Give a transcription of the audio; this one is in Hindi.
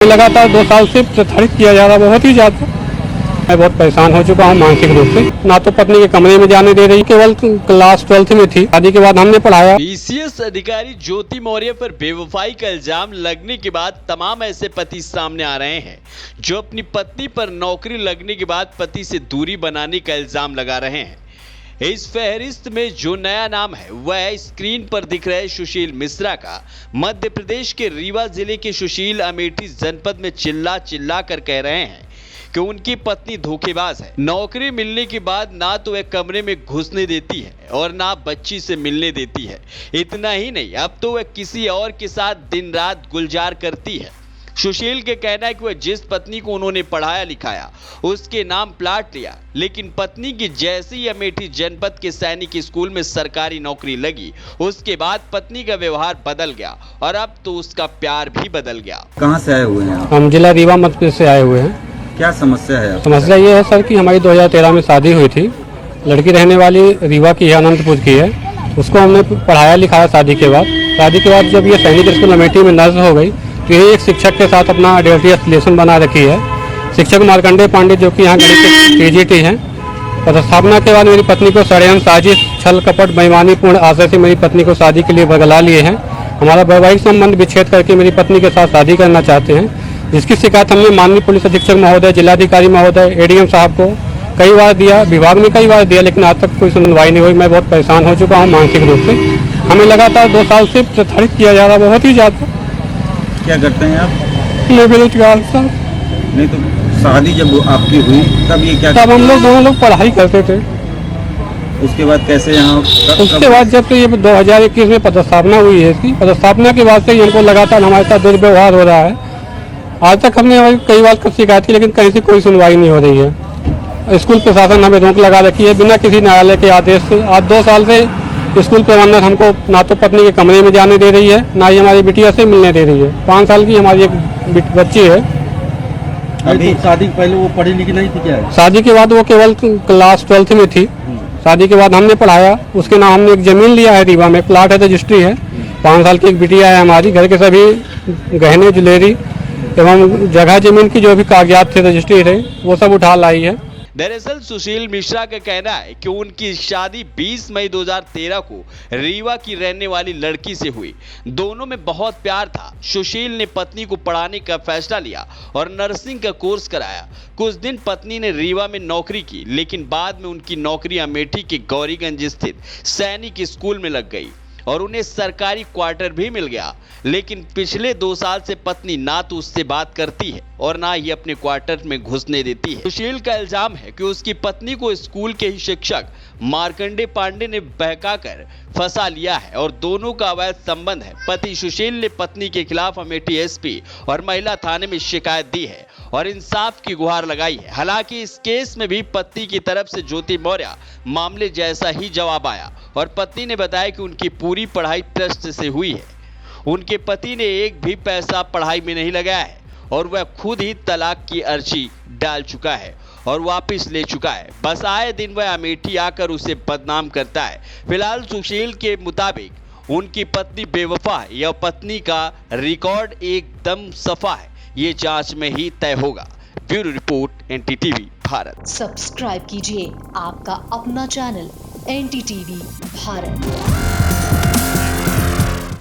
लगातार 2 साल से प्रताड़ित किया जा रहा है, बहुत ही ज़्यादा। मैं बहुत परेशान हो चुका हूँ मानसिक रूप से। ना तो पत्नी के कमरे में जाने दे रही, केवल क्लास 12th में थी, शादी के बाद हमने पढ़ाया। पीसीएस अधिकारी ज्योति मौर्य पर बेवफाई का इल्जाम लगने के बाद तमाम ऐसे पति सामने आ रहे हैं जो अपनी पत्नी पर नौकरी लगने के बाद पति से दूरी बनाने का इल्जाम लगा रहे हैं। इस फहरिस्त में जो नया नाम है वह स्क्रीन पर दिख रहे सुशील मिश्रा का। मध्य प्रदेश के रीवा जिले के सुशील अमेठी जनपद में चिल्ला चिल्ला कर कह रहे हैं कि उनकी पत्नी धोखेबाज है। नौकरी मिलने के बाद ना तो वह कमरे में घुसने देती है और ना बच्ची से मिलने देती है। इतना ही नहीं, अब तो वह किसी और के साथ दिन रात गुलजार करती है। सुशील के कहना है कि वह जिस पत्नी को उन्होंने पढ़ाया लिखाया उसके नाम प्लाट लिया, लेकिन पत्नी की जैसे ही अमेठी जनपद के सैनिक स्कूल में सरकारी नौकरी लगी उसके बाद पत्नी का व्यवहार बदल गया और अब तो उसका प्यार भी बदल गया। कहाँ से आए हुए हैं आप? हम जिला रीवा मध्य प्रदेश से आए हुए हैं। क्या समस्या है? समस्या ये है सर कि हमारी 2013 में शादी हुई थी। लड़की रहने वाली रीवा की है, अनंतपुर की है। उसको हमने पढ़ाया लिखाया शादी के बाद। शादी के बाद जब ये सैनिक स्कूल अमेठी में नर्स हो गई तो ये एक शिक्षक के साथ अपना आइडेंटिटी रिलेशन बना रखी है। शिक्षक मार्कंडेय पांडे जो कि यहाँ गणित के टीजीटी हैं। पदस्थापना के बाद मेरी पत्नी को षड्यंत्र, साजिश, छल कपट, बेईमानीपूर्ण आशय से मेरी पत्नी को शादी के लिए बगला लिए हैं। हमारा वैवाहिक संबंध विच्छेद करके मेरी पत्नी के साथ शादी करना चाहते हैं, जिसकी शिकायत हमने माननीय पुलिस अधीक्षक महोदय, जिलाधिकारी महोदय, एडीएम साहब को कई बार दिया, विभाग में कई बार दिया, लेकिन आज तक कोई सुनवाई नहीं हुई। मैं बहुत परेशान हो चुका हूँ मानसिक रूप से। हमें लगातार 2 साल से प्रताड़ित किया जा रहा है, बहुत ही ज़्यादा। क्या करते हैं आप? बेरोजगार सर। नहीं तो शादी जब आपकी हुई तब ये क्या? तब हम लोग दोनों लोग पढ़ाई करते थे। उसके बाद कैसे यहाँ? उसके बाद जब से ये 2021 में पदस्थापना हुई है, इसकी पदस्थापना के बाद से ही हमको लगातार हमारे साथ दुर्व्यवहार हो रहा है। आज तक हमने कई बार शिकायत की, लेकिन कहीं से कोई सुनवाई नहीं हो रही है। स्कूल प्रशासन हमें रोक लगा रखी है बिना किसी न्यायालय के आदेश से। आज 2 साल से स्कूल प्रबंधन हमको ना तो पत्नी के कमरे में जाने दे रही है, ना ही हमारी बिटिया से मिलने दे रही है। 5 साल की हमारी एक बच्ची है। अभी शादी पहले वो पढ़ी लिखी नहीं थी क्या? शादी के बाद वो केवल क्लास 12th में थी। शादी के बाद हमने पढ़ाया, उसके नाम हमने एक जमीन लिया है रीवा में, प्लाट है, रजिस्ट्री है। 5 साल की एक बिटिया है हमारी। घर के सभी गहने ज्वेलरी एवं जगह जमीन की जो भी कागजात थे, रजिस्ट्री थे, वो सब उठा लाई है। दरअसल सुशील मिश्रा का कहना है कि उनकी शादी 20 मई 2013 को रीवा की रहने वाली लड़की से हुई। दोनों में बहुत प्यार था। सुशील ने पत्नी को पढ़ाने का फैसला लिया और नर्सिंग का कोर्स कराया। कुछ दिन पत्नी ने रीवा में नौकरी की, लेकिन बाद में उनकी नौकरी अमेठी के गौरीगंज स्थित सैनिक स्कूल में लग गई और उन्हें सरकारी क्वार्टर भी मिल गया। लेकिन पिछले 2 साल से पत्नी ना तो उससे बात करती है और ना ही अपने क्वार्टर में घुसने देती है। सुशील का इल्जाम है कि उसकी पत्नी को स्कूल के ही शिक्षक मार्कंडेय पांडे ने बहकाकर फंसा लिया है और दोनों का अवैध संबंध है। पति सुशील ने पत्नी के खिलाफ अमेठी एसपी और महिला थाने में शिकायत दी है और इंसाफ की गुहार लगाई है। हालांकि इस केस में भी पत्नी की तरफ से ज्योति मौर्य मामले जैसा ही जवाब आया और पत्नी ने बताया कि उनकी पूरी पढ़ाई ट्रस्ट से हुई है। उनके पति ने एक भी पैसा पढ़ाई में नहीं लगाया है और वह खुद ही तलाक की अर्जी डाल चुका है और वापस ले चुका है। बस आए दिन वह अमेठी आकर उसे बदनाम करता है। फिलहाल सुशील के मुताबिक उनकी पत्नी बेवफा है या पत्नी का रिकॉर्ड एकदम सफा है, ये जांच में ही तय होगा। Bureau report NTTV Bharat. Subscribe कीजिए आपका अपना चैनल एनटीटीवी भारत।